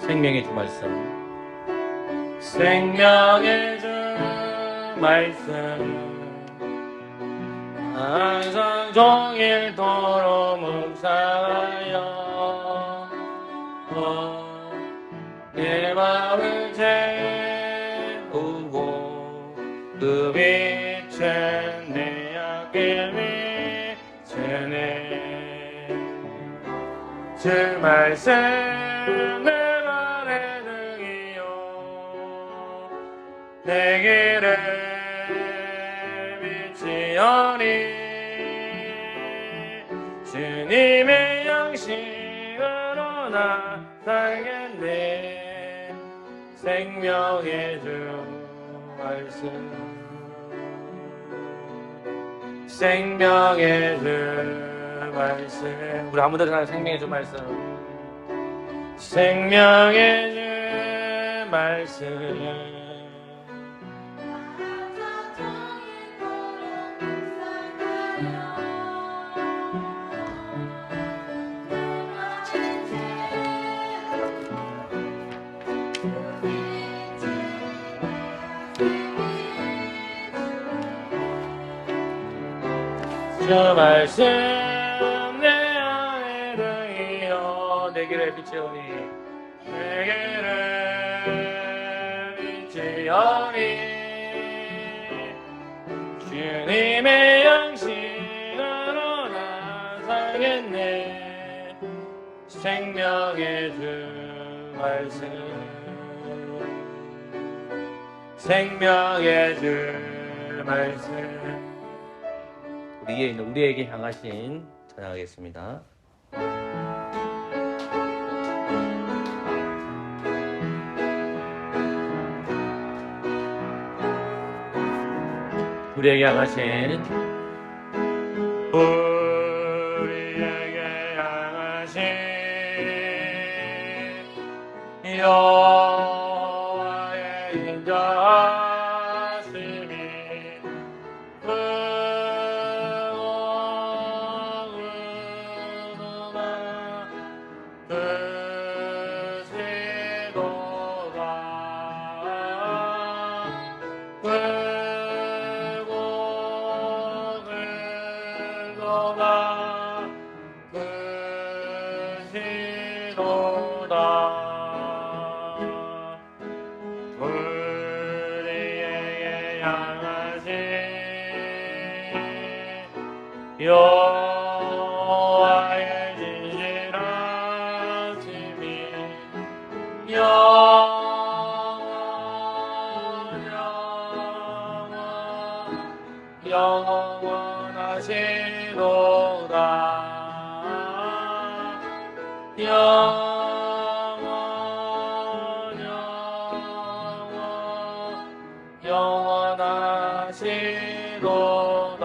생명의 주 말씀, 생명의 주 말씀, 항상 종일토록 묵상하여 내 마음을 채우고 그 빛은 내 앞길 비추네. 주 말씀 내 발의 등이요 내 길을 비치오니 주님의 양식으로 나 살겠네. 생명의 주 말씀, 생명의 주 말씀. 우리 아무데나 하는 생명의 주 말씀, 생명의 주 말씀. 주 말씀 내 안에 등이여 내 길을 비추오니 내 길을 비추오니 주님의 양식으로 나 살겠네. 생명의 주 말씀, 생명의 주 말씀. 우리에게 향하신 찬양하겠습니다. 우리에게 향하신, 우리에게 향하신 여호와의 인자하심이 여호와의 진실하심이 영원하시도다. 영원하시도다.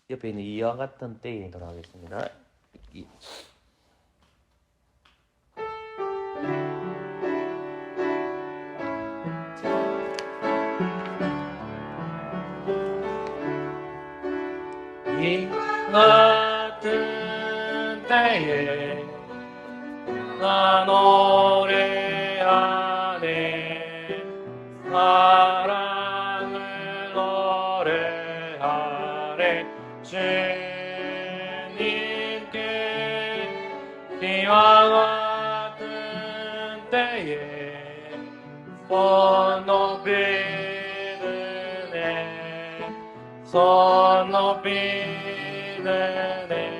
옆에 있는 이와 같은 때에 돌아가겠습니다. 이 같은 때에 나 노래하네. 사랑을 노래하네. 주님께 이와 같은 때에 손 높이 드네. 손 높이 드네.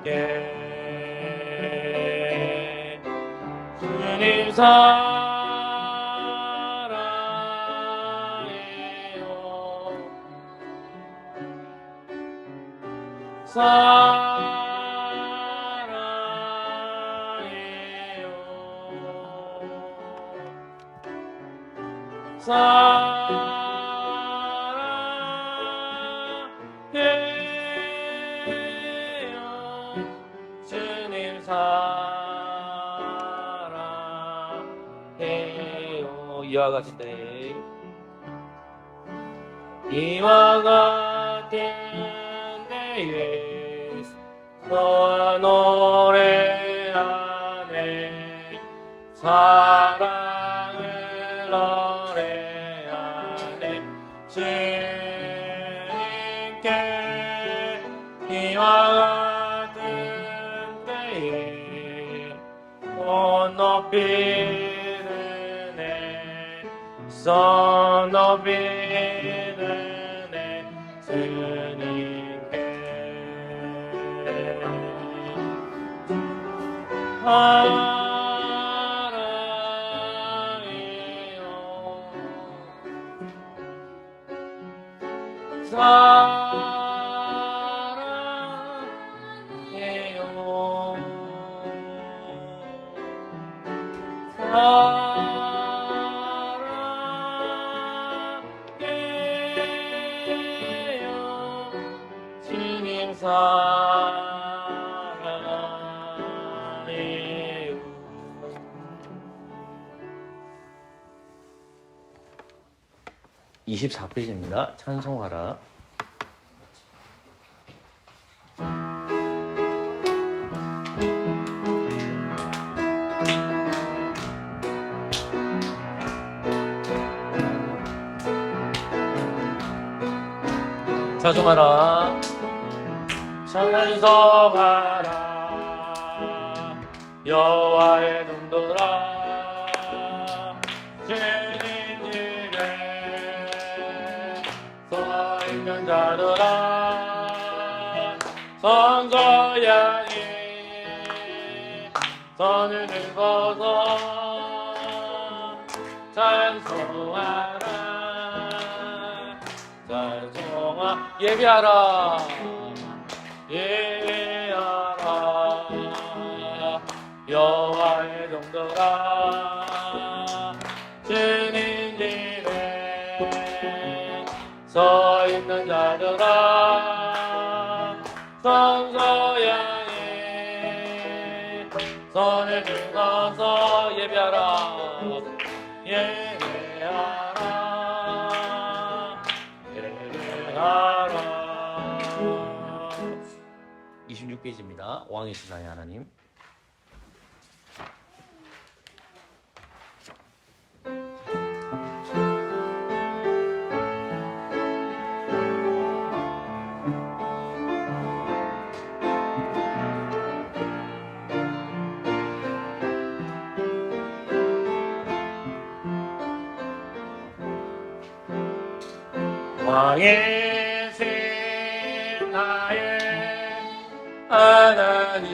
주님께 주님 사랑해요. 사랑해요. 사랑해요. 주님 사랑해요. 이와 같은 때에 이와 같은 때에 손 너와 노래하네 사랑을 노래하네 주님께 이와 같은 때에 손 높이는 애 손 높이는 애 주님께 사랑해요 사랑해요 주님 사랑해요 24페이지입니다. 찬송하라. 찬송하라. 찬송하라. 여호와의 종들아 주님 집에 서 있는 자들아 성소양이 손을 들고서 찬송하라 찬송하 예배하라 예배하라 여호와의 종들아 주님 집에 서 있는 자들아 성소양이 손을 들고서 예배하라 예배하라 예배하라 26페이지입니다. 왕이신 나의 하나님. 왕이신 나의 하나님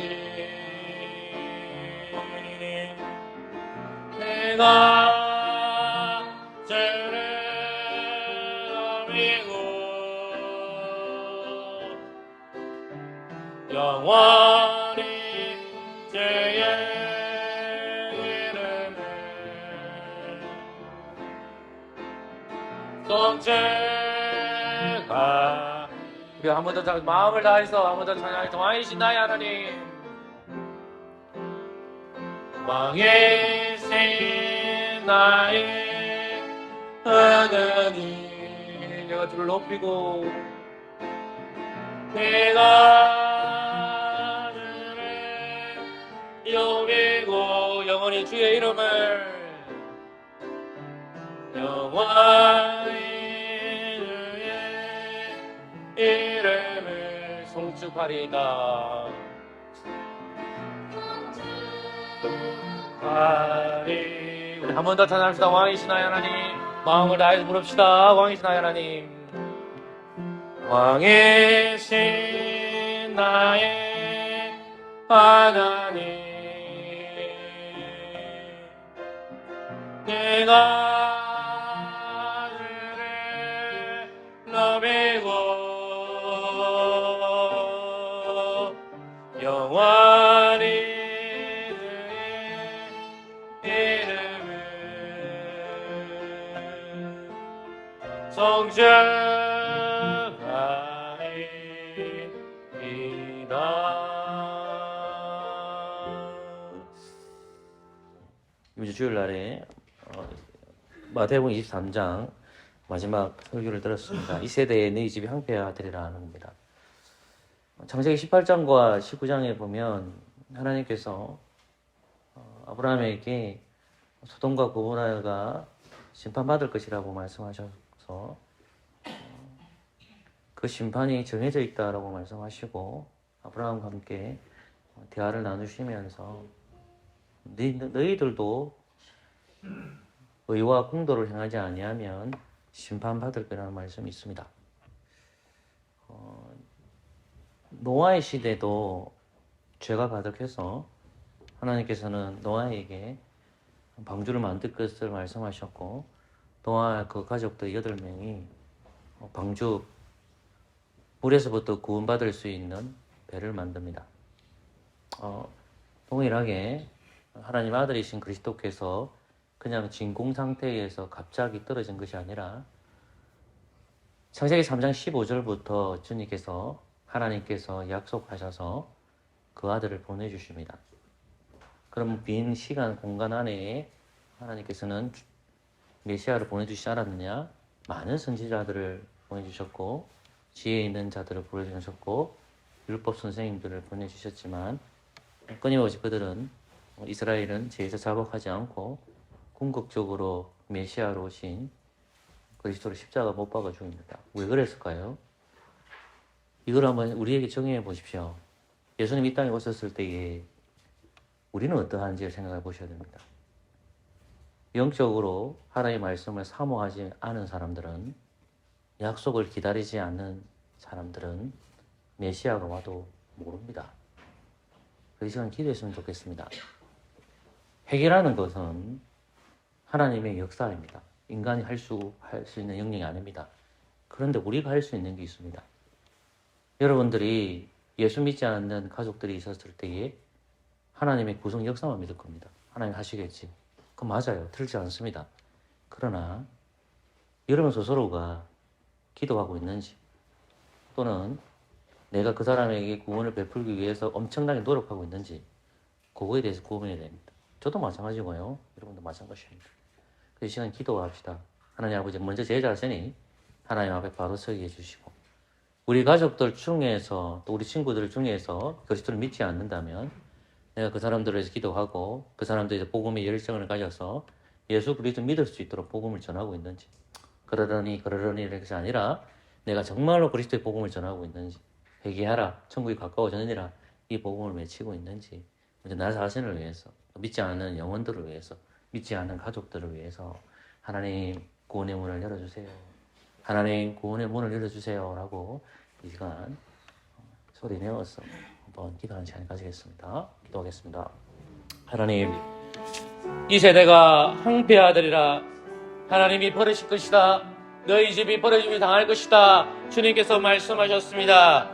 내가 주를 섬기고 영원히 주의 이름을 송축하 우리 한 번 더 마음을 다해서 한 번 더 찬양할 때 왕이신 나의 하나님 왕이신 나의 하나님 내가 주를 높이고 내가 주를 여기고 영원히 주의 이름을 영원히 이름을 송축하리다 우리 한 번 더 찬양합시다. 왕이신 나의 하나님 마음을 다해서 부릅시다. 왕이신 나의 하나님 왕이신 나의 하나님 내가 주를 높이고 영원히 그의 이름을 성전하리이다. 이번 주 주일날에 마태복음 23장 마지막 설교를 들었습니다. 이 세대에 너희 집이 황폐하되리라 하는 겁니다. 창세기 18장과 19장에 보면 하나님께서 아브라함에게 소돔과 고모라가 심판받을 것이라고 말씀하셔서 그 심판이 정해져 있다라고 말씀하시고 아브라함과 함께 대화를 나누시면서 너희들도 의와 공도를 행하지 아니하면 심판받을 거라는 말씀이 있습니다. 노아의 시대도 죄가 가득해서 하나님께서는 노아에게 방주를 만들 것을 말씀하셨고 노아 그 가족들 8명이 방주 물에서부터 구원받을 수 있는 배를 만듭니다. 동일하게 하나님 아들이신 그리스도께서 그냥 진공 상태에서 갑자기 떨어진 것이 아니라 창세기 3장 15절부터 주님께서 하나님께서 약속하셔서 그 아들을 보내주십니다. 그럼 빈 시간 공간 안에 하나님께서는 메시아를 보내주시지 않았느냐? 많은 선지자들을 보내주셨고 지혜 있는 자들을 보내주셨고 율법 선생님들을 보내주셨지만 끊임없이 그들은 이스라엘은 죄에서 자복하지 않고 궁극적으로 메시아로 오신 그리스도를 십자가 못 박아 죽입니다. 왜 그랬을까요? 이걸 한번 우리에게 정의해 보십시오. 예수님 이 땅에 오셨을 때에 우리는 어떠한지를 생각해 보셔야 됩니다. 영적으로 하나님의 말씀을 사모하지 않은 사람들은, 약속을 기다리지 않는 사람들은 메시아가 와도 모릅니다. 이 시간 기도했으면 좋겠습니다. 회개라는 것은 하나님의 역사입니다. 인간이 할 수 있는 영역이 아닙니다. 그런데 우리가 할 수 있는 게 있습니다. 여러분들이 예수 믿지 않는 가족들이 있었을 때에 하나님의 구속 역사만 믿을 겁니다. 하나님 하시겠지. 그건 맞아요. 틀리지 않습니다. 그러나 여러분 스스로가 기도하고 있는지 또는 내가 그 사람에게 구원을 베풀기 위해서 엄청나게 노력하고 있는지 그거에 대해서 고민해야 됩니다. 저도 마찬가지고요. 여러분도 마찬가지입니다. 그 시간 기도합시다. 하나님 아버지 먼저 제 자신이 하나님 앞에 바로 서게 해주시고 우리 가족들 중에서 또 우리 친구들 중에서 그리스도를 믿지 않는다면 내가 그 사람들을 위해서 기도하고 그 사람들이 복음의 열정을 가져서 예수 그리스도 믿을 수 있도록 복음을 전하고 있는지 그러려니 이것이 아니라 내가 정말로 그리스도의 복음을 전하고 있는지 회개하라 천국이 가까워졌느니라 이 복음을 외치고 있는지 먼저 나 자신을 위해서 믿지 않는 영혼들을 위해서 믿지 않는 가족들을 위해서 하나님 구원의 문을 열어주세요. 하나님 구원의 문을 열어주세요 라고 이 시간 소리 내어서 한번 기도하는 시간 가지겠습니다. 기도하겠습니다. 하나님 이 세대가 황폐하되리라. 하나님이 버리실 것이다. 너희 집이 버려짐이 당할 것이다. 주님께서 말씀하셨습니다.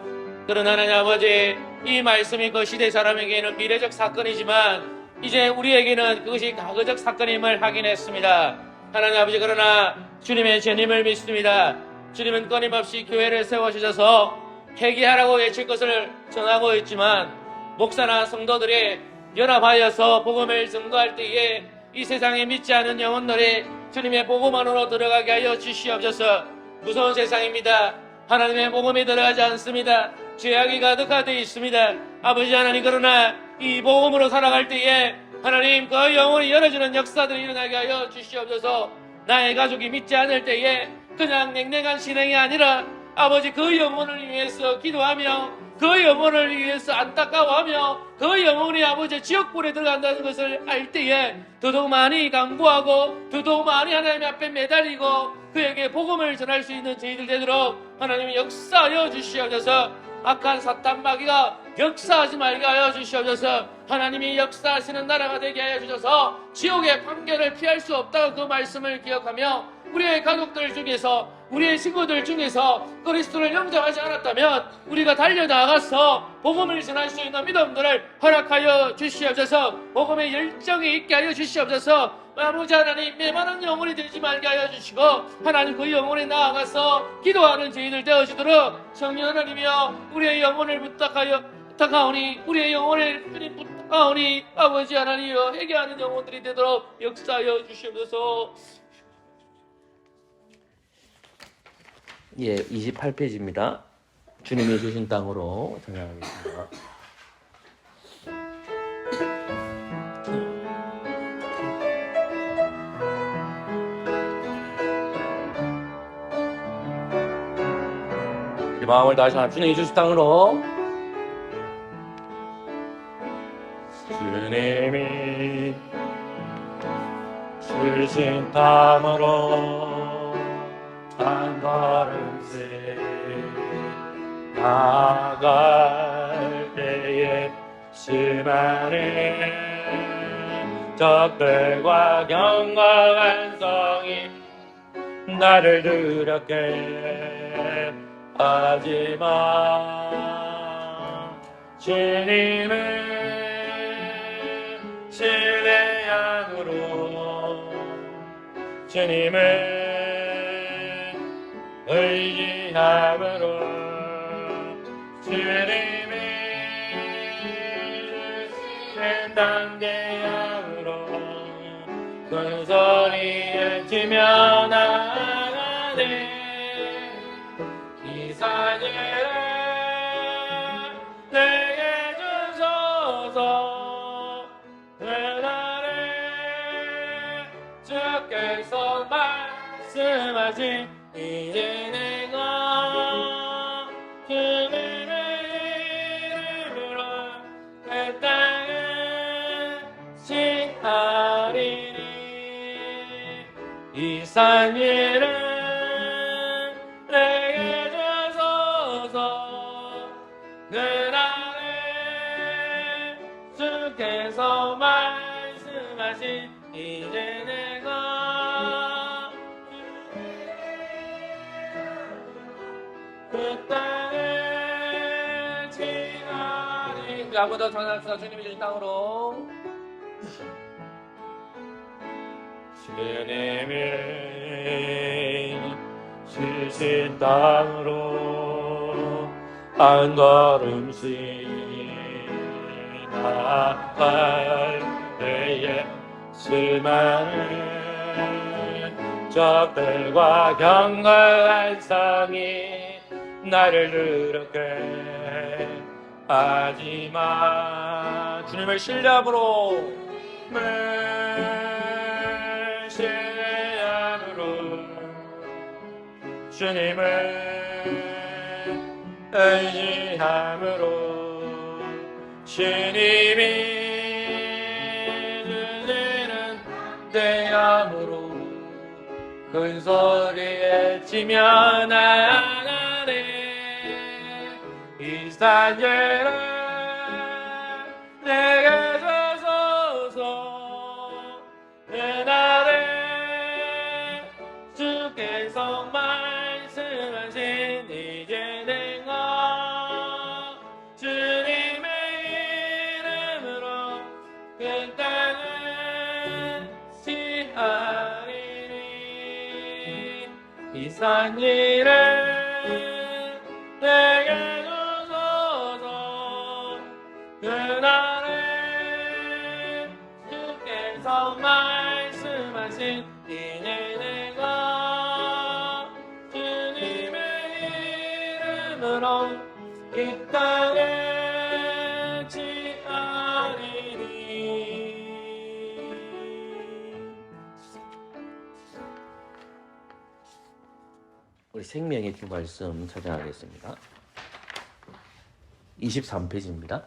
그러나 하나님 아버지 이 말씀이 그 시대 사람에게는 미래적 사건이지만 이제 우리에게는 그것이 과거적 사건임을 확인했습니다. 하나님 아버지 그러나 주님의 재림을 믿습니다. 주님은 끊임없이 교회를 세워주셔서 회개하라고 외칠 것을 전하고 있지만 목사나 성도들이 연합하여서 복음을 증거할 때에 이 세상에 믿지 않은 영혼들이 주님의 복음 안으로 들어가게 하여 주시옵소서. 무서운 세상입니다. 하나님의 복음이 들어가지 않습니다. 죄악이 가득하되어 있습니다. 아버지 하나님 그러나 이 복음으로 살아갈 때에 하나님 그 영혼이 열어주는 역사들이 일어나게 하여 주시옵소서. 나의 가족이 믿지 않을 때에 그냥 냉랭한 신앙이 아니라 아버지 그 영혼을 위해서 기도하며 그 영혼을 위해서 안타까워하며 그 영혼이 아버지 지옥불에 들어간다는 것을 알 때에 더더욱 많이 강구하고 더더욱 많이 하나님 앞에 매달리고 그에게 복음을 전할 수 있는 저희들 되도록 하나님이 역사하여 주시옵소서. 악한 사탄 마귀가 역사하지 말게 하여 주시옵소서. 하나님이 역사하시는 나라가 되게 하여 주셔서 지옥의 판결을 피할 수 없다고 그 말씀을 기억하며 우리의 가족들 중에서 우리의 친구들 중에서 그리스도를 영접하지 않았다면 우리가 달려나가서 복음을 전할 수 있는 믿음들을 허락하여 주시옵소서. 복음의 열정이 있게 하여 주시옵소서. 아버지 하나님 메마른 영혼이 되지 말게 하여 주시고 하나님 그 영혼에 나아가서 기도하는 저희들 되어지도록 성령 하나님이여 우리의 영혼을 부탁하오니 우리의 영혼을 부탁하오니 아버지 하나님이여 회개하는 영혼들이 되도록 역사하여 주시옵소서. 예, 28페이지입니다. 주님이 주신 땅으로 전향하겠습니다. 우리 마음을 다시 하나 주님이 주신 땅으로. 주님이 주신 땅으로 한 걸음씩 나아갈 때에 수많은 적들과 경과한 성이 나를 두렵게 하지만 주님은 신뢰함으로 주님은 의지함으로 주님이 주신 단계함으로 큰 소리에 치며 나가네 이 사실을 내게 주소서 그날에 주께서 말씀하신 이제 내가 주님의 이름으로 그 땅을 칭하리니 이 산 일은 내게 주소서 그날에 주께서 말씀하신 이제 내가 그 땅을 지나리 한번 더 전합시다. 주님이 주신 땅으로 주님이 주신 땅으로 한 걸음씩 나아갈 때에 수많은 적들과 경과한 상이 나를 두렵게 하지만 주님을 신뢰함으로 신뢰함으로 주님을 의지함으로 주님이 주시는 대함으로 큰 소리에 치며 나가네 이 산재를 내게 주소서 그날에 주께서 말씀하신 이제 내가 주님의 이름으로 그 땅을 취하리니 이 산 일을 내게 주소서 그날에 주께서 말씀하신 이제 내가 주님의 이름으로 이 땅에 취하리니 우리 생명의 주 말씀 찾아가겠습니다. 23페이지입니다.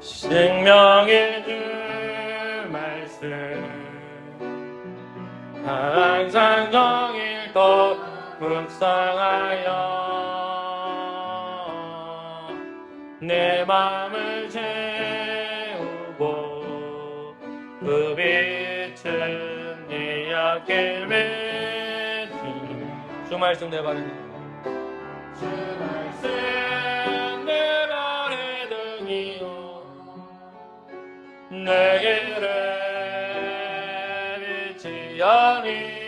생명의 주 말씀 항상 정일도 묵상하여 내 맘을 채우고 그 빛은 네 앞길 비추 주 말씀 내 발에 주 말씀 내 발에 등이요 내 길에 빛이하니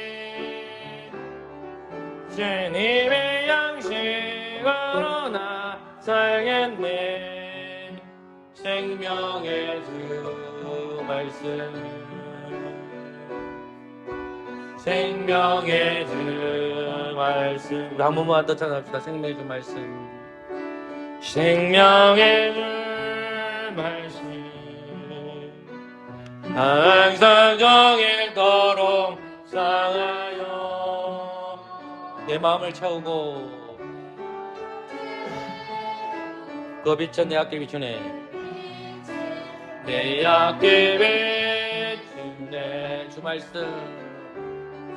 주님의 양식 생명의 주 말씀 생명의 주 말씀 우리 한 번만 더 찬양합시다. 생명의 주 말씀 생명의 주 말씀 항상 정일토록 상하여 내 마음을 채우고 그 빛은 내 앞길 비추네 내 앞길 비추네 주 말씀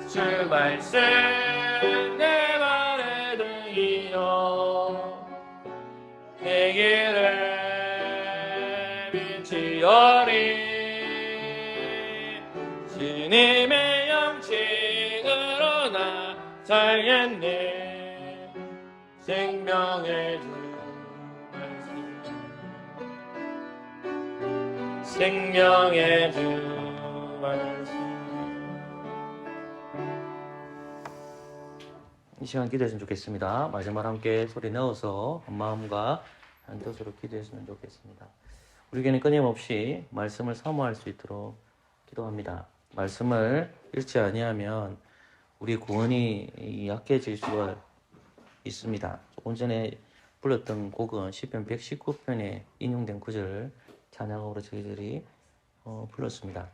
주 말씀 내 발의 등이요 내 길을 비추어리 주님의 영광으로 나 살겠네 생명의 주 말씀 생명의 주 말씀 이 시간 기도했으면 좋겠습니다. 마지막 함께 소리 넣어서 한 마음과 한 뜻으로 기도했으면 좋겠습니다. 우리에게는 끊임없이 말씀을 사모할 수 있도록 기도합니다. 말씀을 읽지 아니하면 우리 구원이 약해질 수가 있습니다. 조금 전에 불렀던 곡은 시편 119편에 인용된 구절을 찬양으로 저희들이 불렀습니다.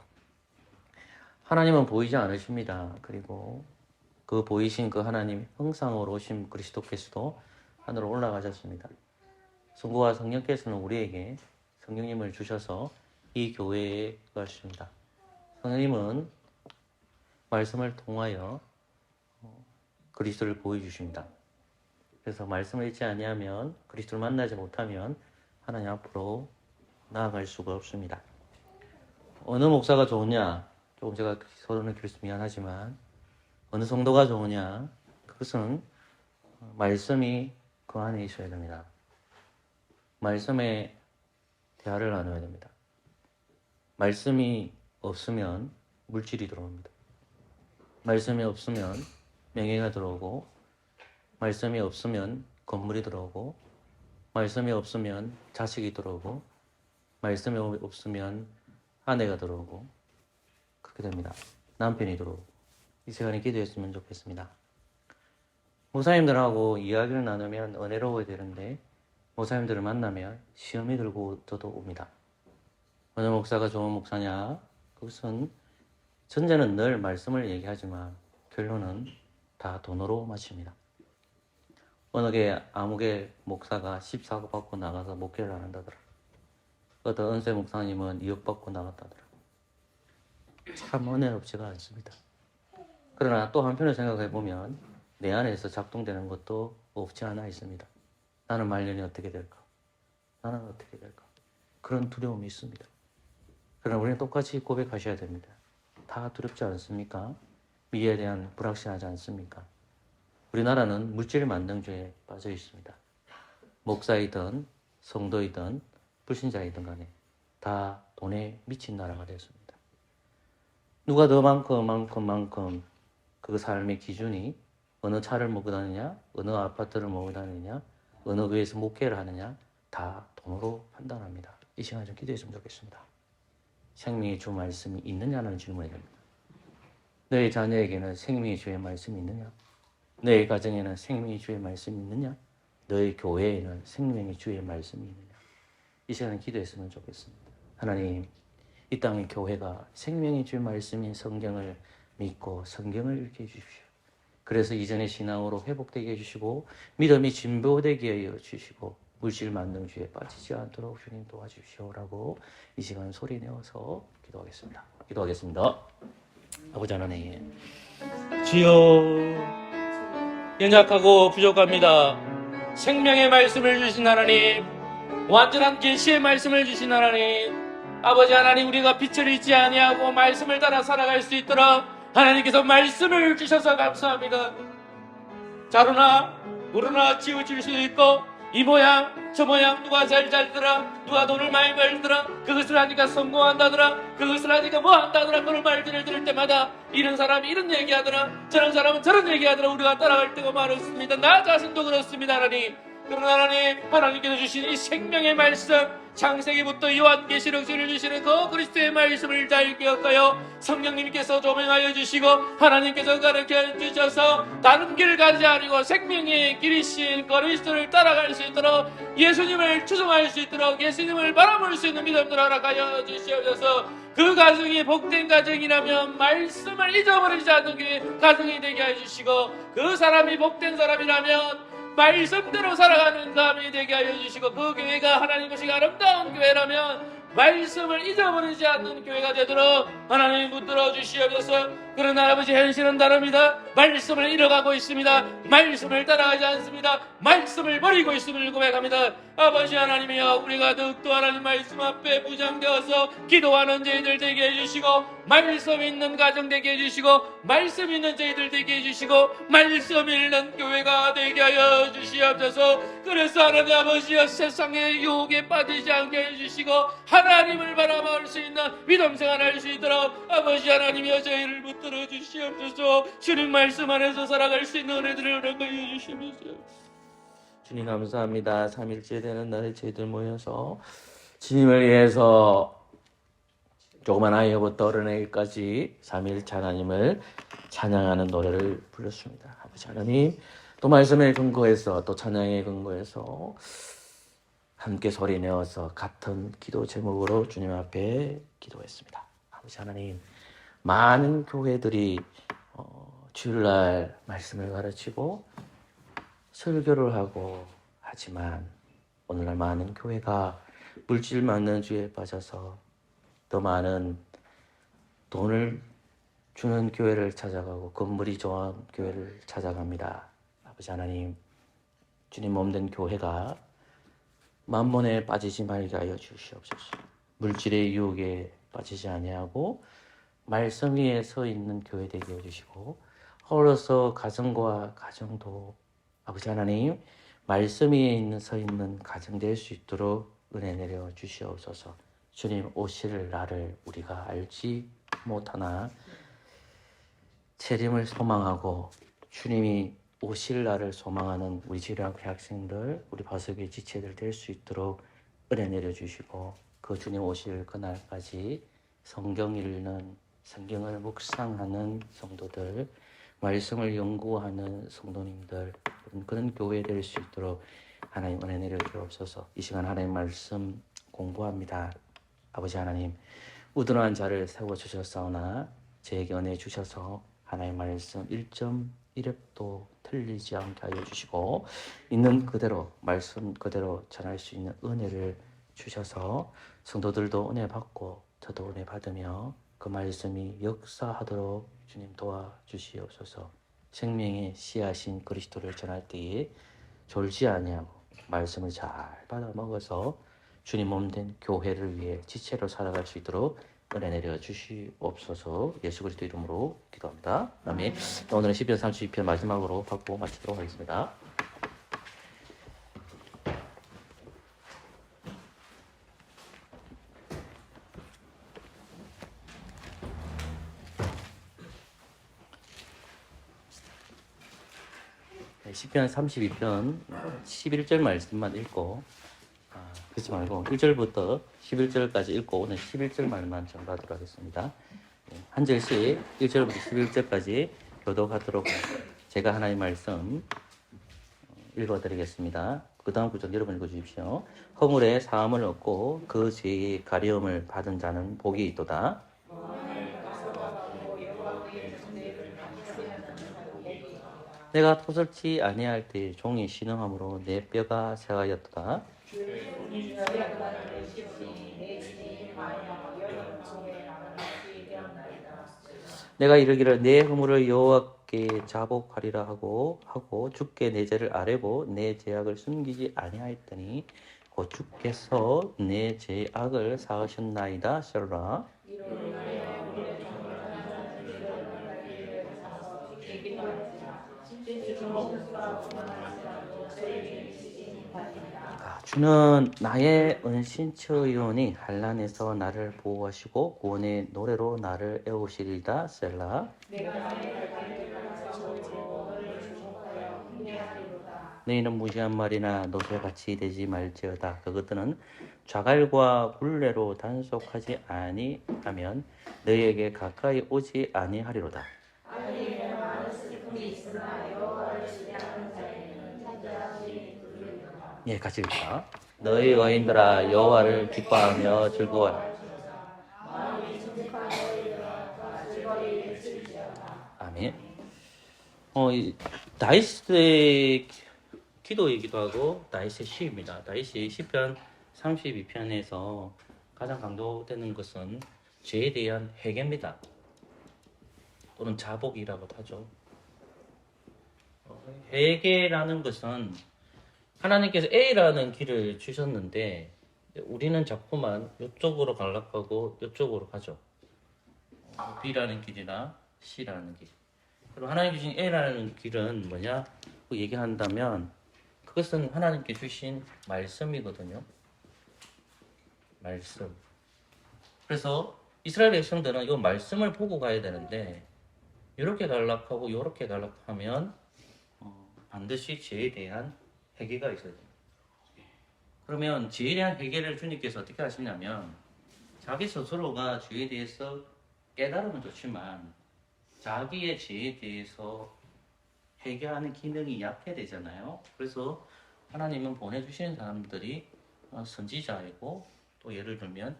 하나님은 보이지 않으십니다. 그리고 그 보이신 그 하나님 형상으로 오신 그리스도께서도 하늘로 올라가셨습니다. 성부와 성령께서는 우리에게 성령님을 주셔서 이 교회에 가십니다. 성령님은 말씀을 통하여 그리스도를 보여주십니다. 그래서 말씀을 읽지 아니하면 그리스도를 만나지 못하면 하나님 앞으로 나아갈 수가 없습니다. 어느 목사가 좋으냐? 조금 제가 서론을 길어서 미안하지만 어느 성도가 좋으냐? 그것은 말씀이 그 안에 있어야 됩니다. 말씀에 대화를 나눠야 됩니다. 말씀이 없으면 물질이 들어옵니다. 말씀이 없으면 명예가 들어오고, 말씀이 없으면 건물이 들어오고, 말씀이 없으면 자식이 들어오고, 말씀이 없으면 아내가 들어오고, 그렇게 됩니다. 남편이 들어오고. 이 시간에 기도했으면 좋겠습니다. 목사님들하고 이야기를 나누면 은혜로워야 되는데 목사님들을 만나면 시험이 들고 저도 옵니다. 어느 목사가 좋은 목사냐? 그것은 전제는 늘 말씀을 얘기하지만 결론은 다 돈으로 마칩니다. 어느 아무개 목사가 14억 받고 나가서 목회를 안 한다더라. 어떤 은세 목사님은 2억 받고 나갔다더라. 참 은혜롭지가 않습니다. 그러나 또 한편으로 생각해 보면 내 안에서 작동되는 것도 없지 않아 있습니다. 나는 말년이 어떻게 될까? 나는 어떻게 될까? 그런 두려움이 있습니다. 그러나 우리는 똑같이 고백하셔야 됩니다. 다 두렵지 않습니까? 미래에 대한 불확실하지 않습니까? 우리나라는 물질 만능주의에 빠져 있습니다. 목사이든 성도이든 불신자이든 간에 다 돈에 미친 나라가 되었습니다. 누가 더 만큼 그 삶의 기준이 어느 차를 몰고 다니냐, 어느 아파트를 몰고 다니냐, 어느 교회에서 목회를 하느냐 다 돈으로 판단합니다. 이 시간에 좀 기도했으면 좋겠습니다. 생명의 주 말씀이 있느냐는 질문이 됩니다. 너의 자녀에게는 생명의 주의 말씀이 있느냐? 너의 가정에는 생명의 주의 말씀이 있느냐? 너의 교회에는 생명의 주의 말씀이 있느냐? 이 시간에 기도했으면 좋겠습니다. 하나님, 이 땅의 교회가 생명의 주의 말씀인 성경을 믿고 성경을 읽게 해주십시오. 그래서 이전의 신앙으로 회복되게 해주시고 믿음이 진보되게 해주시고 물질 만능주의에 빠지지 않도록 주님 도와주십시오라고 이 시간 소리 내어서 기도하겠습니다. 아버지 하나님, 주여, 연약하고 부족합니다. 생명의 말씀을 주신 하나님, 완전한 계시의 말씀을 주신 하나님, 아버지 하나님, 우리가 빛을 잊지 아니하고 말씀을 따라 살아갈 수 있도록 하나님께서 말씀을 주셔서 감사합니다. 자루나 무르나 치우칠 수 있고 이 모양 저 모양 누가 잘 살더라, 누가 돈을 많이 벌더라, 그것을 하니까 성공한다더라, 그것을 하니까 뭐 한다더라, 그런 말들을 들을 때마다 이런 사람이 이런 얘기하더라, 저런 사람은 저런 얘기하더라, 우리가 따라갈 때가 많았습니다. 나 자신도 그렇습니다. 하나님, 그러나 하나님께서 주신 이 생명의 말씀, 창세기부터 요한계시록서를 주시는 그 그리스도의 말씀을 잘 기억하여 성령님께서 조명하여 주시고 하나님께서 가르쳐 주셔서 다른 길을 가지 아니고 생명의 길이신 그리스도를 따라갈 수 있도록, 예수님을 추종할 수 있도록, 예수님을 바라볼 수 있는 믿음을 허락하여 주시옵소서. 그 가정이 복된 가정이라면 말씀을 잊어버리지 않는 그 가정이 되게 해주시고, 그 사람이 복된 사람이라면 말씀대로 살아가는 사람이 되게 하여 주시고, 그 교회가 하나님 것이 아름다운 교회라면 말씀을 잊어버리지 않는 교회가 되도록 하나님 붙들어 주시옵소서. 그러나 아버지, 현실은 다릅니다. 말씀을 잃어가고 있습니다. 말씀을 따라가지 않습니다. 말씀을 버리고 있음을 고백합니다. 아버지 하나님이여, 우리가 더욱더 하나님 말씀 앞에 부장되어서 기도하는 저희들 되게 해주시고, 말씀 있는 가정 되게 해주시고, 말씀 있는 저희들 되게 해주시고, 말씀 읽는 교회가 되게 하여 주시옵소서. 그래서 하나님 아버지여, 세상의 유혹에 빠지지 않게 해주시고 하나님을 바라볼 수 있는 믿음 생활할 수 있도록 아버지 하나님이여 저희를 붙들어 주시옵소서. 주님 말씀 안에서 살아갈 수 있는 은혜들을 허락하여 주시옵소서. 주님 감사합니다. 3일째 되는 날에 저희들 모여서 주님을 위해서 조그만 아이부터 어른에게까지 3일째 하나님을 찬양하는 노래를 불렀습니다. 아버지 하나님, 또 말씀에 근거해서 또 찬양에 근거해서 함께 소리내어서 같은 기도 제목으로 주님 앞에 기도했습니다. 아버지 하나님, 많은 교회들이 주일날 말씀을 가르치고 설교를 하고 하지만 오늘날 많은 교회가 물질 많는 주에 빠져서 더 많은 돈을 주는 교회를 찾아가고 건물이 좋은 교회를 찾아갑니다. 아버지 하나님, 주님 몸된 교회가 만몬에 빠지지 말게 하여 주시옵소서. 물질의 유혹에 빠지지 아니하고 말씀 위에 서 있는 교회 되게 해주시고, 홀로서 가정과 가정도 아버지 하나님 말씀 위에 서 있는 가정 될 수 있도록 은혜 내려 주시옵소서. 주님 오실 날을 우리가 알지 못하나 재림을 소망하고 주님이 오실 날을 소망하는 우리 지뢰학교 학생들, 우리 바석의 지체들 될 수 있도록 은혜 내려주시고, 그 주님 오실 그날까지 성경 읽는, 성경을 묵상하는 성도들, 말씀을 연구하는 성도님들, 그런 교회 될 수 있도록 하나님 은혜 내려주옵소서. 이 시간 하나님 말씀 공부합니다. 아버지 하나님, 우둔한 자를 세워주셨사오나 저에게 은혜 주셔서 하나님 말씀 1.1획도 틀리지 않게 하여 주시고, 있는 그대로 말씀 그대로 전할 수 있는 은혜를 주셔서 성도들도 은혜 받고 저도 은혜 받으며 그 말씀이 역사하도록 주님 도와주시옵소서. 생명의 씨앗인 그리스도를 전할 때에 졸지 아니하고 말씀을 잘 받아 먹어서 주님 몸된 교회를 위해 지체로 살아갈 수 있도록 은혜 내려 주시옵소서. 예수 그리스도 이름으로 기도합니다. 아멘. 오늘은 시편 32편 마지막으로 받고 마치도록 하겠습니다. 시편 32편 11절 말씀만 읽고, 그렇지 말고 1절부터 11절까지 읽고 오늘 11절 말만 전하도록 하겠습니다. 한 절씩 1절부터 11절까지 교독하도록 제가 하나님 말씀 읽어드리겠습니다. 그 다음 구절 여러분 읽어주십시오. 허물에 사함을 얻고 그 죄의 가려움을 받은 자는 복이 있도다. 내가 토설치 아니할 때 종이 신음함으로 내 뼈가 새하였도다. 내가 이르기를 내 허물을 여호와께 자복하리라 하고 주께 내 죄를 아뢰고 내 죄악을 숨기지 아니하였더니 곧 주께서 내 죄악을 사하셨나이다. 셀라. 주는 나의 은신처이오니 한란에서 나를 보호하시고 구원의 노래로 나를 애우시리다. 셀라. 너희는 무시한 말이나 노새같이 되지 말지어다. 그것들은 좌갈과 굴레로 단속하지 아니하면 너희에게 가까이 오지 아니하리로다. 예, 같이 읽자. 너희 여인들아 여호와를 기뻐하며 즐거워하라. 아멘. 이 다윗의 기도이기도 하고 다윗의 시입니다. 다윗이 시편 32편에서 가장 강조되는 것은 죄에 대한 회개입니다. 또는 자복이라고도 하죠. 회개라는 것은 하나님께서 A라는 길을 주셨는데 우리는 자꾸만 이쪽으로 갈락하고 이쪽으로 가죠. B라는 길이나 C라는 길. 그리고 하나님 주신 A라는 길은 뭐냐? 그 얘기한다면 그것은 하나님께 주신 말씀이거든요. 말씀. 그래서 이스라엘 백성들은 이 말씀을 보고 가야 되는데 이렇게 갈락하고 이렇게 갈락하면 반드시 죄에 대한 회개가 있어야 됩니다. 그러면 죄에 대한 회개를 주님께서 어떻게 하시냐면 자기 스스로가 죄에 대해서 깨달으면 좋지만 자기의 죄에 대해서 회개하는 기능이 약해되잖아요. 그래서 하나님은 보내주시는 사람들이 선지자이고 또 예를 들면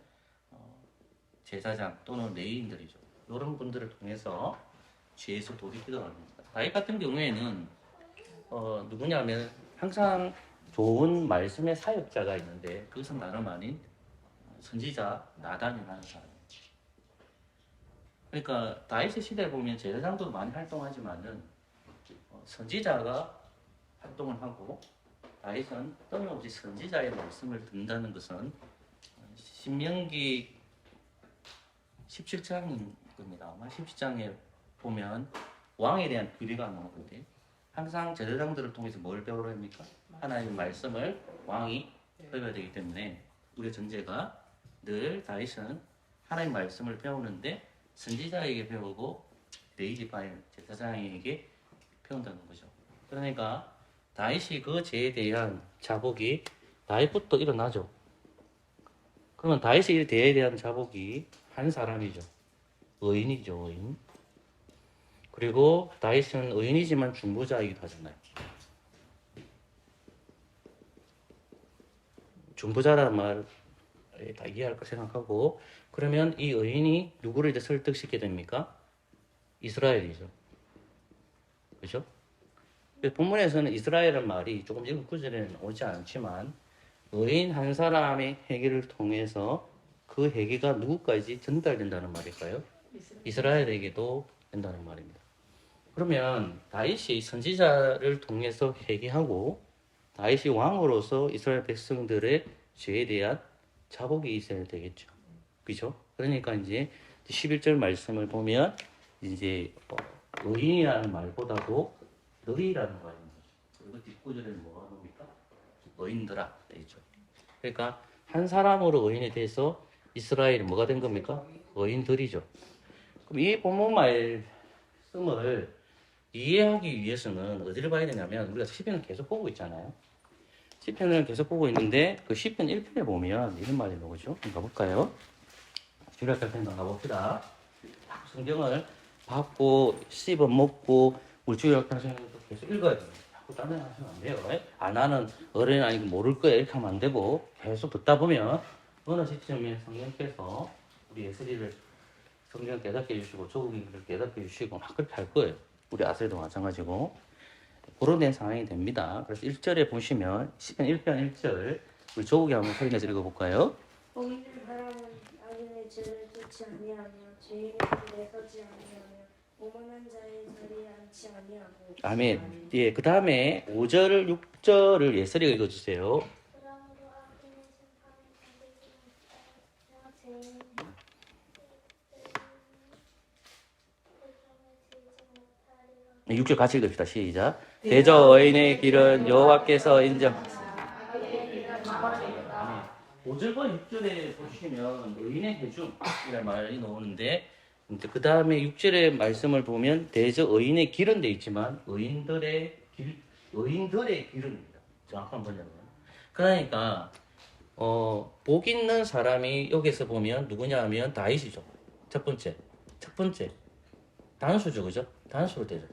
제사장 또는 레위인들이죠. 이런 분들을 통해서 죄에서 돌이키도록 합니다. 다윗 같은 경우에는 누구냐면 항상 좋은 말씀의 사역자가 있는데 그것은 다름 아닌 선지자 나단이라는 사람입니다. 그러니까 다윗의 시대에 보면 제사장도 많이 활동하지만은 선지자가 활동을 하고 다윗은 끊임없이 선지자의 말씀을 듣는다는 것은 신명기 17장인 겁니다. 아마 17장에 보면 왕에 대한 규례가 나오는데 항상 제사장들을 통해서 뭘 배우려 합니까? 하나님의 말씀을 왕이 배워야 되기 때문에 우리의 전제가 늘 다윗은 하나님의 말씀을 배우는데 선지자에게 배우고 레위지파의 제사장에게 배운다는 거죠. 그러니까 다윗이 그 죄에 대한 자복이 다윗부터 일어나죠. 그러면 다윗의 이 죄에 대한 자복이 한 사람이죠. 의인이죠, 의인. 그리고 다윗은 의인이지만 중보자이기도 하잖아요. 중보자라는 말 다 이해할 거 생각하고 그러면 이 의인이 누구를 이제 설득시키게 됩니까? 이스라엘이죠. 그죠? 본문에서는 이스라엘은 말이 조금 읽은 구절에는 오지 않지만 의인 한 사람의 회개를 통해서 그 회개가 누구까지 전달된다는 말일까요? 이스라엘에게도 된다는 말입니다. 그러면 다윗이 선지자를 통해서 회개하고 다윗이 왕으로서 이스라엘 백성들의 죄에 대한 자복이 있어야 되겠죠. 그죠? 그러니까 이제 11절 말씀을 보면 이제 의인이라는 말보다도 너희라는 말입니다. 그리고 뒷구절에는 뭐가 나옵니까? 의인들아 되죠. 그러니까 한 사람으로 의인에 대해서 이스라엘이 뭐가 된 겁니까? 의인들이죠. 그럼 이 본문 말씀을 이해하기 위해서는 어디를 봐야 되냐면 우리가 시편을 계속 보고 있잖아요. 시편을 계속 보고 있는데 그 시편 1편에 보면 이런 말이 나오죠. 한번 가볼까요? 주력할편 가봅시다. 성경을 받고 씹어 먹고 우리 주력할편도 계속 읽어야 됩니다. 자꾸 딴 데 하시면 안 돼요. 안 하는 어른이 아니고 모를 거예요. 이렇게 하면 안 되고 계속 듣다 보면 어느 시점에 성령께서 우리 예슬이를 성경 깨닫게 해주시고 조국이를 깨닫게 해주시고 막 그렇게 할 거예요. 우리 아들도 마찬가지고 그런 된 상황이 됩니다. 그래서 1절에 보시면 시편 1편 1절 우리 조국이 한번 소리내서 읽어볼까요? 공의는 사람은 악인의 죄를 쫓지 아니하며 죄인의 길에 서지 아니하며 오만한 자의 자리에 앉지 아니하고 아멘. 예, 그 다음에 5절 6절을 예슬이가 읽어주세요. 그러므로 악인의 심판을 받지 못하여 죄인은 고통을 들지 못하리라. 6절 같이 읽읍시다. 시작. 대저 의인의 길은 여호와께서 인정. 5절과 6절에 보시면 의인의 해줌이라는 말이 나오는데 그 다음에 6절의 말씀을 보면 대저 의인의 길은 돼 있지만 의인들의 길 의인들의 기름입니다. 정확한 번역은. 그러니까 복 있는 사람이 여기서 보면 누구냐 하면 다윗이죠. 첫 번째 단수죠, 그죠? 단수로 되죠.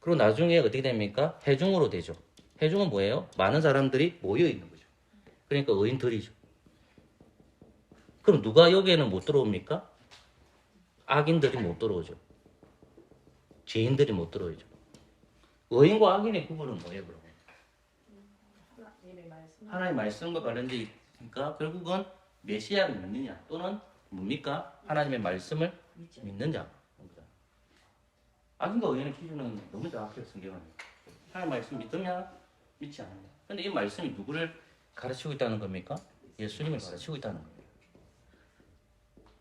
그리고 나중에 어떻게 됩니까? 회중으로 되죠. 회중은 뭐예요? 많은 사람들이 모여 있는 거죠. 그러니까 의인들이죠. 그럼 누가 여기에는 못 들어옵니까? 악인들이 못 들어오죠. 죄인들이 못 들어오죠. 의인과 악인의 구분은 뭐예요, 그러면? 하나님의 말씀과 관련되어 있으니까 결국은 메시아를 믿느냐 또는 뭡니까? 하나님의 말씀을 믿느냐. 악인과 의인의 기준은 너무 정확해요, 성경은. 하나님의 말씀 믿느냐 믿지 않느냐. 근데 이 말씀이 누구를 가르치고 있다는 겁니까? 예수님을 가르치고 있다는 겁니다.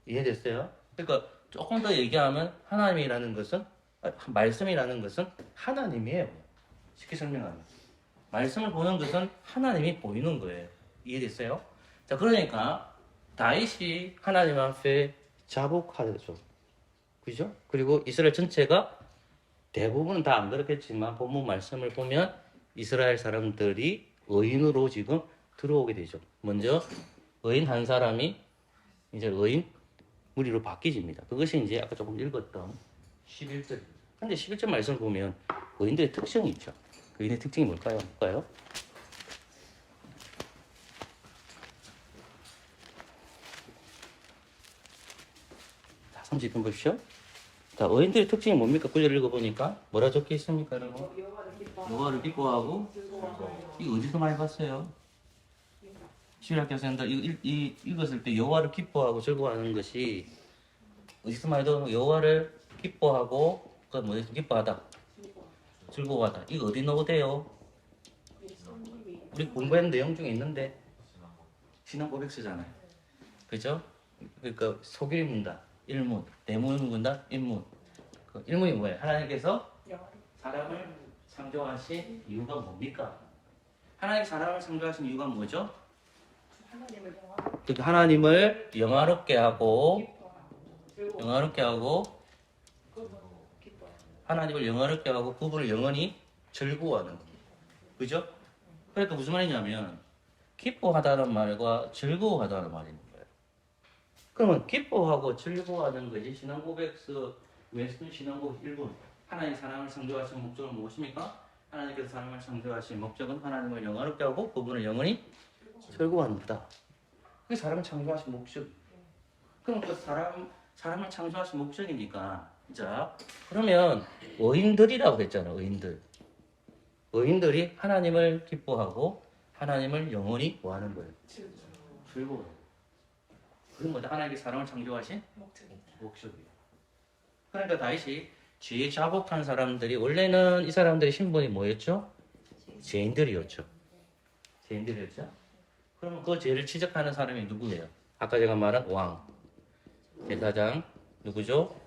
이해됐어요? 그러니까 조금 더 얘기하면 하나님이라는 것은 말씀이라는 것은 하나님이에요. 쉽게 설명하면 말씀을 보는 것은 하나님이 보이는 거예요. 이해됐어요? 자, 그러니까 다윗이 하나님 앞에 자복하죠. 그죠? 그리고 이스라엘 전체가 대부분은 다 안 그렇겠지만 본문 말씀을 보면 이스라엘 사람들이 의인으로 지금 들어오게 되죠. 먼저 의인 한 사람이 이제 의인 무리로 바뀌집니다. 그것이 이제 아까 조금 읽었던 11절. 근데 11절 말씀을 보면 의인들의 특징이 있죠. 의인의 특징이 뭘까요? 볼까요? 자, 30분 보십시오. 자, 의인들의 특징이 뭡니까? 구절 읽어보니까 뭐라 적혀 있습니까, 여러분? 여호와를 기뻐하고. 이거 어디서 많이 봤어요? 신약교 학생들 이 읽었을 때 여호와를 기뻐하고 즐거워하는 것이 어디서 많이 들어? 여호와를 기뻐하고 그 뭐지? 기뻐하다, 즐거워하다. 이거 어디 넣어대요? 우리 공부한 내용 중에 있는데 신앙 고백서잖아요. 그죠? 그러니까 소길 문답, 일문, 대문 문답, 인문. 그 일문이 뭐예요? 하나님께서 사람을 창조하신 이유가 뭡니까? 하나님 사람을 창조하신 이유가 뭐죠? 그러니까 하나님을 영화롭게 하고 하나님을 영화롭게 하고 그분을 영원히 즐거워하는 겁니다. 그죠? 그러니까 무슨 말이냐면 기뻐하다는 말과 즐거워하다는 말인 거예요. 그러면 기뻐하고 즐거워하는 것이 신앙고백서 웨스턴 신앙고백 1번 하나님 사람을 창조하신 목적은 무엇입니까? 하나님께서 사람을 창조하신 목적은 하나님을 영화롭게 하고 그분을 영원히 즐거워한다. 그게 사람을 창조하신 목적. 그럼 그 사람을 창조하신 목적이니까. 자, 그러면 의인들이라고 했잖아. 의인들이 하나님을 기뻐하고 하나님을 영원히 뭐하는 거예요? 즐거워요. 그건 뭐다? 하나님께 사람을 창조하신 목적이에요. 그러니까 다윗이 죄에 자복한 사람들이 원래는 이 사람들의 신분이 뭐였죠? 죄인들이었죠. 그러면 그 죄를 지적하는 사람이 누구예요? 아까 제가 말한 왕, 제사장, 누구죠?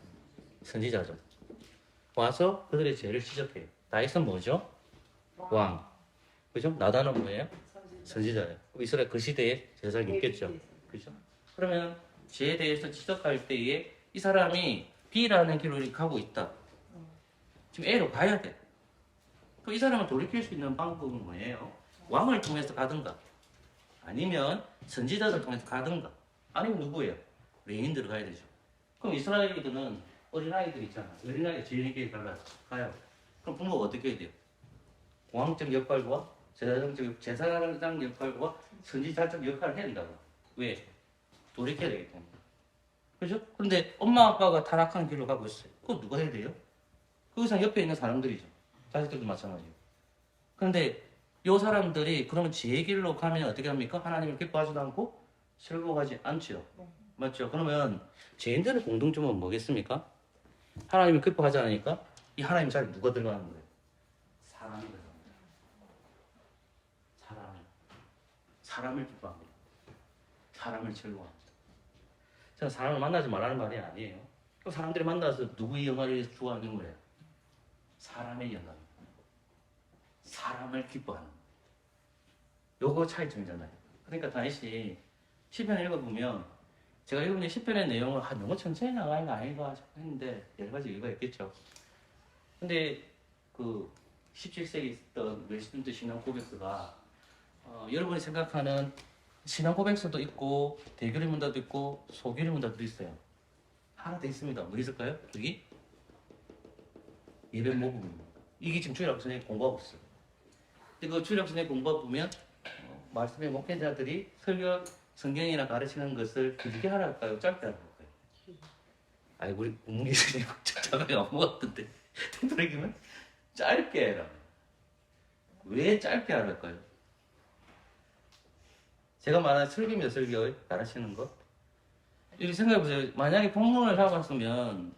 선지자죠. 와서 그들의 죄를 지적해요. 다윗은 뭐죠? 왕. 그죠? 나단은 뭐예요? 선지자예요. 이스라엘 그 시대에 제사장이 있겠죠. 그죠? 그러면 죄에 대해서 지적할 때에 이 사람이 B라는 길로 이렇게 가고 있다. 지금 A로 가야 돼. 그 이 사람을 돌이킬 수 있는 방법은 뭐예요? 왕을 통해서 가든가, 아니면 선지자를 통해서 가든가, 아니면 누구예요? 레인들을 가야 되죠. 그럼 이스라엘이들은 어린아이들 있잖아. 어린아이 죄인에게 가요. 그럼 부모가 어떻게 해야 돼요? 왕적 역할과 제사장 역할과 선지자적 역할을 해야 된다고. 왜? 돌이켜야 되기 때문에. 그죠? 근데 엄마 아빠가 타락한 길로 가고 있어요. 그거 누가 해야 돼요? 그 이상 옆에 있는 사람들이죠. 자식들도 마찬가지고. 그런데 이 사람들이 그러면 지혜 길로 가면 어떻게 합니까? 하나님을 기뻐하지도 않고 즐거워하지 않죠. 맞죠? 그러면 죄인들의 공통점은 뭐겠습니까? 하나님을 기뻐하지 않으니까 이 하나님 자리에 누가 들어가는 거예요? 사람이 들어갑니다. 사람을 기뻐합니다. 사람을 즐거워합니다. 저는 사람을 만나지 말라는 말이 아니에요. 그 사람들이 만나서 누구의 영광을 추구하는 거예요? 사람의 영광. 사람을 기뻐하는 거예요. 요거 차이점이잖아요. 그러니까 다윗이 시편 읽어보면 제가 읽어보니 시편의 내용을 너무 천천히 나가는 거 아닌가 했는데 여러 가지 이유가 있겠죠. 근데 그 17세기에 있었던 웨스트민스터 신앙 고백서가 여러분이 생각하는 신앙 고백서도 있고 대교리 문답도 있고 소교리 문답도 있어요. 하나 더 있습니다. 뭐 있을까요? 여기 예배 모범입니다. 이게 지금 주일학 선생님 공부하고 있어요. 근데 그 주일학 선생님 공부하고 보면 말씀의 목회자들이 설교 성경이나 가르치는 것을 길게 하라 할까요? 짧게 하라 할까요? 아니 우리 공무기 선생님 잠깐만 안 먹었던데 되도록이면 짧게 해라. 왜 짧게 하라 할까요? 제가 말하는 설교입니다. 설교 가르치는 거. 이렇게 생각해보세요. 만약에 본문을 하고 왔으면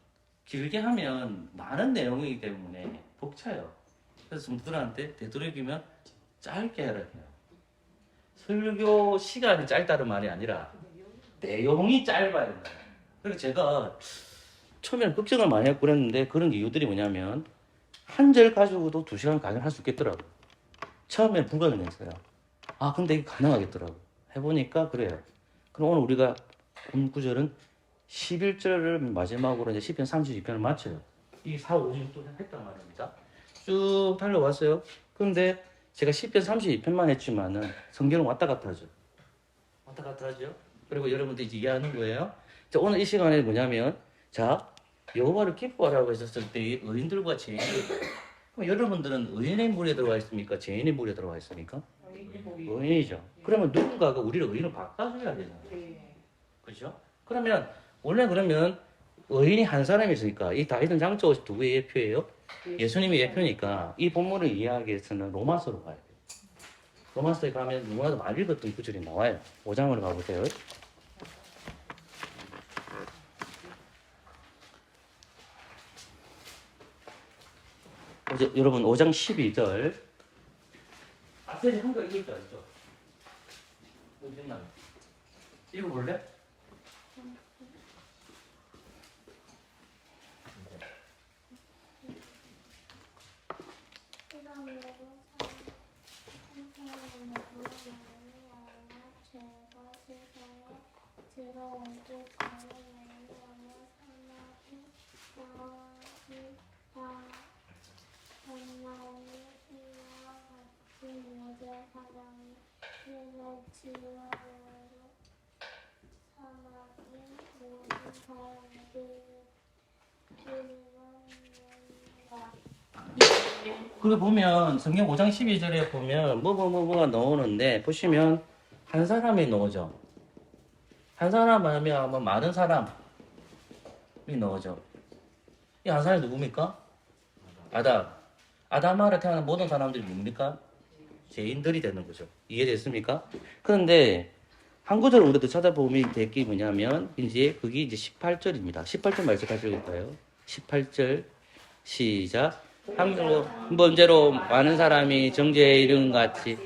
길게 하면 많은 내용이기 때문에 벅차요. 그래서 성도들한테 되도록이면 짧게 해라 해요. 설교 시간이 짧다는 말이 아니라 내용이 짧아야 된다. 그래서 제가 처음에는 걱정을 많이 했고 그랬는데 그런 이유들이 뭐냐면 한 절 가지고도 2시간 강의를 할 수 있겠더라고요. 처음에는 불가능했어요. 아 근데 이게 가능하겠더라고요. 해보니까 그래요. 그럼 오늘 우리가 본 구절은 11절을 마지막으로 이제 시편 32편을 마쳐요. 이 4, 50도 했단 말입니다. 쭉 달려왔어요. 그런데 제가 시편 32편만 했지만은 성경은 왔다 갔다 하죠. 왔다 갔다 하죠. 그리고 여러분들이 이제 이해하는 거예요. 자, 오늘 이 시간에 뭐냐면 자 여호와를 기뻐하라고 했었을 때 의인들과 죄인들 그럼 여러분들은 의인의 물에 들어가 있습니까? 죄인의 물에 들어가 있습니까? 의인이죠. 그러면 누군가가 우리를 의인으로 바꿔줘야 되잖아요. 그렇죠? 그러면 원래 그러면 의인이 한 사람이 있으니까 이 다윗은 장초옷이 누구의 예표예요? 예수님의 예표니까 이 본문을 이해하기 위해서는 로마서로 가야 돼요. 로마서에 가면 누구나도 많이 읽었던 구절이 나와요. 5장으로 가보세요. 여러분 5장 12절 앞에 한거 읽을 줄 알죠? 읽어볼래? 그리고 보면 성경 5장 12절에 보면 뭐가 나오는데 보시면 한 사람이 나오죠. 한 사람 하면 아마 많은 사람이 나오죠. 이 한 사람이 누굽니까? 아담아를 태어난 모든 사람들이 뭡니까? 죄인들이 되는 거죠. 이해됐습니까? 그런데 한 구절을 우리도 찾아보면 될 게 뭐냐면 이제 그게 이제 18절입니다. 18절 말씀 같이 읽을까요? 18절 시작. 한 번째로 많은 사람이 정죄에 이른 같이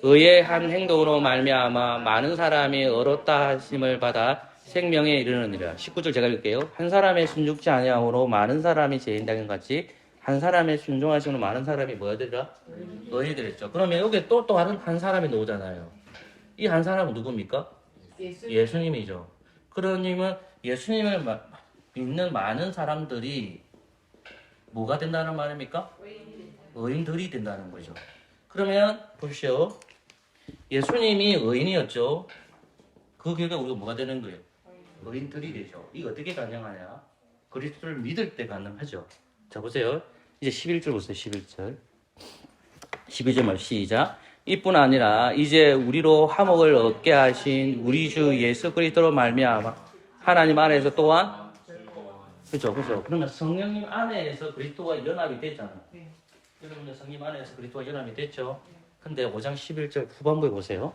의의 한 행동으로 말미암아 많은 사람이 의롭다 하심을 받아 생명에 이르느니라. 19절 제가 읽을게요. 한 사람의 순종치 아니함으로 많은 사람이 죄인당한 같이 한 사람의 순종하심으로 많은 사람이 뭐야 되더라? 의인이 되랬죠. 그러면 여기 또 다른 한 사람이 나오잖아요. 이 한 사람은 누굽니까? 예수님이죠. 그러면 예수님을 믿는 많은 사람들이 뭐가 된다는 말입니까? 의인들이 된다는 거죠. 그러면 보십시오. 예수님이 의인이었죠. 그 결과 우리가 뭐가 되는 거예요? 의인들이 되죠. 이거 어떻게 가능하냐? 그리스도를 믿을 때 가능하죠. 자 보세요. 이제 11절 보세요. 11절. 12절 말 시작. 이뿐 아니라 이제 우리로 화목을 얻게 하신 우리 주 예수 그리스도로 말미암아 하나님 안에서 또한 그렇죠. 그러면 성령님 안에서 그리스도와 연합이 됐잖아요. 여러분들 성령 안에서 그리스도와 연합이 됐죠. 근데 5장 11절 후반부에 보세요.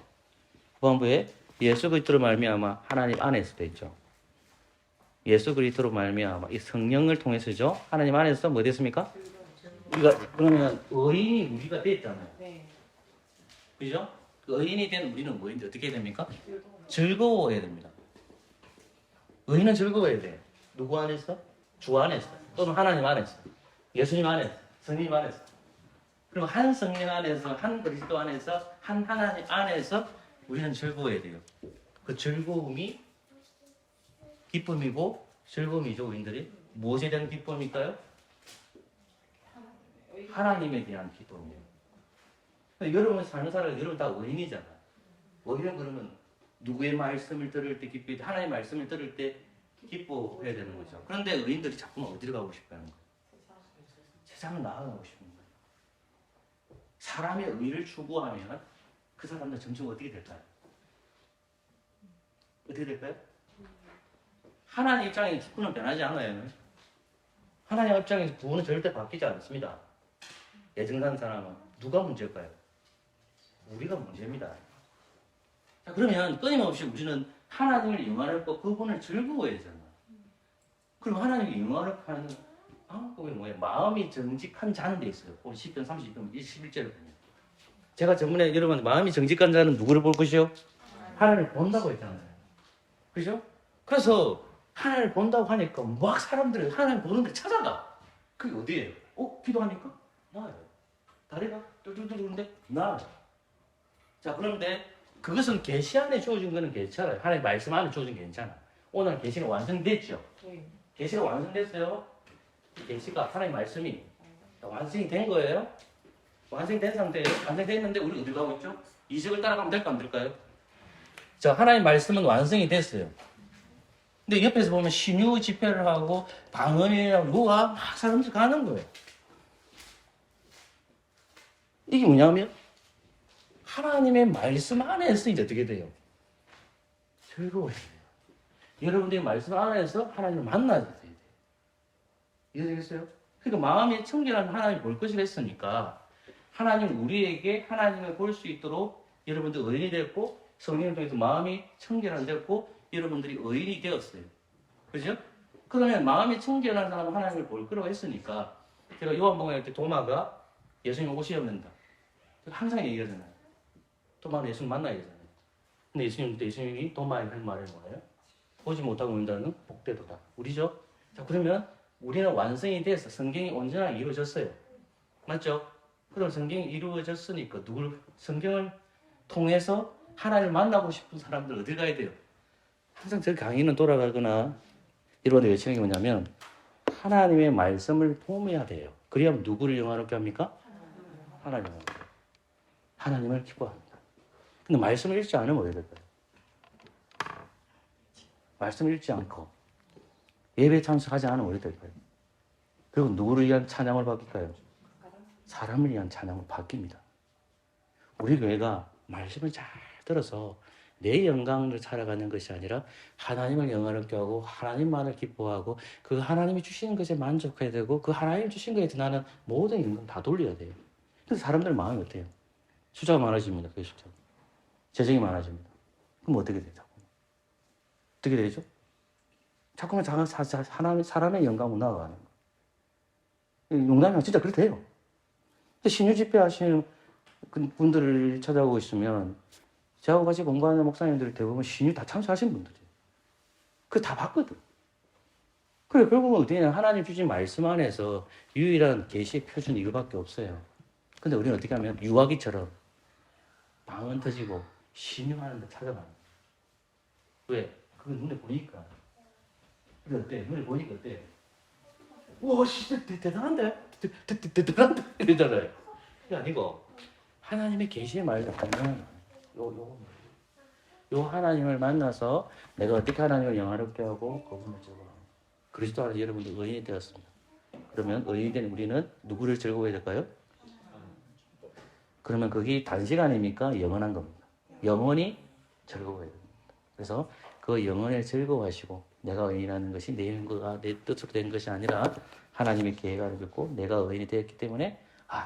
후반부에 예수 그리스도로 말미암아 하나님 안에서 됐죠. 예수 그리스도로 말미암아 이 성령을 통해서죠. 하나님 안에서 뭐 됐습니까? 우리가 그러면 의인이 우리가 됐잖아요. 그죠? 의인이 된 우리는 뭐인데 어떻게 해야 됩니까? 즐거워해야 됩니다. 의인은 즐거워해야 돼요. 누구 안에서? 주 안에서. 또는 하나님 안에서. 예수님 안에서. 성님 안에서. 그리고 한 성령 안에서, 한 그리스도 안에서, 한 하나님 안에서 우리는 즐거워해야 돼요. 그 즐거움이 기쁨이고 즐거움이죠, 우리들이. 무엇에 대한 기쁨일까요? 하나님에 대한 기쁨이에요. 여러분 삶을 살아가 여러분 다 의인이잖아. 의인은 그러면 누구의 말씀을 들을 때 기뻐야 돼? 하나님의 말씀을 들을 때 기뻐해야 되는 거죠. 그런데 의인들이 자꾸만 어디로 가고 싶다는 거예요? 세상을 나아가고 싶은 거예요. 사람의 의를 추구하면 그 사람들 점점 어떻게 될까요? 어떻게 될까요? 하나님 입장에 기쁨은 변하지 않아요. 하나님 입장에서 구원은 절대 바뀌지 않습니다. 예증산 사람은 누가 문제일까요? 우리가 문제입니다. 자, 그러면 끊임없이 우리는 하나님을 영화롭게 그분을 즐거워해야 되잖아. 그럼 하나님이 영화롭게 하는 방법이 뭐예요? 마음이 정직한 자는 데 있어요. 오늘 10편 30편 21절을 보면 제가 저번에 여러분 마음이 정직한 자는 누구를 볼 것이요? 하나님을 본다고 했잖아요. 그죠? 그래서 하나님을 본다고 하니까 막 사람들이 하나님 보는 데 찾아가. 그게 어디예요? 기도하니까 나아요. 다리가 뚫뚫뚫는데 나아요. 자, 그런데 그것은 계시 안에 주어진 거는 괜찮아요. 하나님 말씀 안에 주어진 게 괜찮아. 오늘 계시가 완성됐죠? 계시가 완성됐어요. 계시가 하나님 말씀이 완성이 된 거예요. 완성된 상태예요. 완성됐는데 우리 어디 가고 있죠? 이적을 따라가면 될까 안 될까요? 자, 하나님 말씀은 완성이 됐어요. 근데 옆에서 보면 신유 집회를 하고 방언이라고 누가 막 사람들 가는 거예요. 이게 뭐냐면 하나님의 말씀 안에서 이제 어떻게 돼요? 즐거워야 돼요. 여러분들이 말씀 안에서 하나님을 만나야 돼요. 이해되겠어요? 그러니까 마음이 청결한 하나님을 볼 것이라 했으니까 하나님 우리에게 하나님을 볼 수 있도록 여러분들 의인이 됐고 성령을 통해서 마음이 청결한 됐고 여러분들이 의인이 되었어요. 그죠? 그러면 마음이 청결한 사람은 하나님을 볼 거라고 했으니까 제가 요한복음에 할 때 도마가 예수님 옷이 없는다. 항상 얘기하잖아요. 도마는 예수님 만나야 되잖아요. 근데 예수님이 도마에 할 말이 뭐예요? 보지 못하고 온다는 복되도다. 우리죠? 자, 그러면 우리는 완성이 돼서 성경이 온전하게 이루어졌어요. 맞죠? 그럼 성경이 이루어졌으니까 성경을 통해서 하나님을 만나고 싶은 사람들 어디 가야 돼요? 항상 저 강의는 돌아가거나 여러분들 외치는 게 뭐냐면 하나님의 말씀을 보며야 돼요. 그래야 누구를 영화롭게 합니까? 하나님을 기뻐합니다. 근데 말씀을 읽지 않으면 어떻게 될까요? 말씀을 읽지 않고 예배에 참석하지 않으면 어떻게 될까요? 그리고 누구를 위한 찬양을 바뀔까요? 사람을 위한 찬양을 바뀝니다. 우리 교회가 말씀을 잘 들어서 내 영광을 살아가는 것이 아니라 하나님을 영화롭게 하고 하나님만을 기뻐하고 그 하나님이 주시는 것에 만족해야 되고 그 하나님 주신 것에 나는 모든 영광 다 돌려야 돼요. 그래서 사람들 마음이 어때요? 숫자가 많아집니다. 그 숫자. 재정이 많아집니다. 그럼 어떻게 돼요? 어떻게 되죠? 자꾸만 사람의 영광으로 나아가는 거예요. 농담이 진짜 그렇대요. 신유 집회 하시는 분들을 찾아오고 있으면 저하고 같이 공부하는 목사님들 대부분 신유 다 참석하신 분들이에요. 그거 다 봤거든. 그래, 결국은 어떻게 되냐. 하나님 주신 말씀 안에서 유일한 계시의 표준이 이거밖에 없어요. 근데 우리는 어떻게 하면 유아기처럼 방언 터지고 신유하는 데 찾아가는 거예요. 왜? 그거 눈에 보니까. 근데 어때? 눈에 보니까 어때? 우와, 진짜 대단한데? 대단한데? 이러잖아요. 그게 아니고 하나님의 계시의 말을 듣는 요 하나님을 만나서 내가 어떻게 하나님을 영화롭게 하고 그분을 즐거워하고 그리스도 안에서 여러분들 의인이 되었습니다. 그러면 의인이 된 우리는 누구를 즐거워해야 될까요? 그러면 그게 단시간입니까? 영원한 겁니다. 영원히 즐거워해야 됩니다. 그래서 그 영원을 즐거워하시고 내가 의인이라는 것이 내 힘과 내 뜻으로 된 것이 아니라 하나님의 계획을 듣고 내가 의인이 되었기 때문에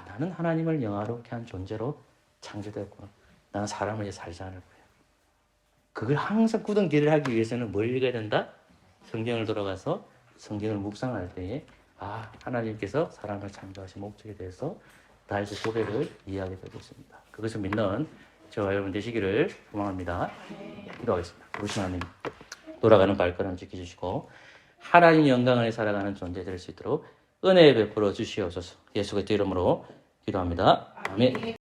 나는 하나님을 영화롭게 한 존재로 창조되었구나. 나는 사람을 위해 살지 않을 거야. 그걸 항상 굳은 길을 하기 위해서는 뭘 읽어야 된다? 성경을 돌아가서 성경을 묵상할 때에 하나님께서 사람을 창조하신 목적에 대해서 나의 고백을 이해하게 되겠습니다. 그것을 믿는 저와 여러분 되시기를 소망합니다. 기도하겠습니다. 우리 하나님 돌아가는 발걸음 지켜주시고 하나님 영광 안에 살아가는 존재 될 수 있도록 은혜 베풀어 주시옵소서. 예수 그리스도 이름으로 기도합니다. 아멘.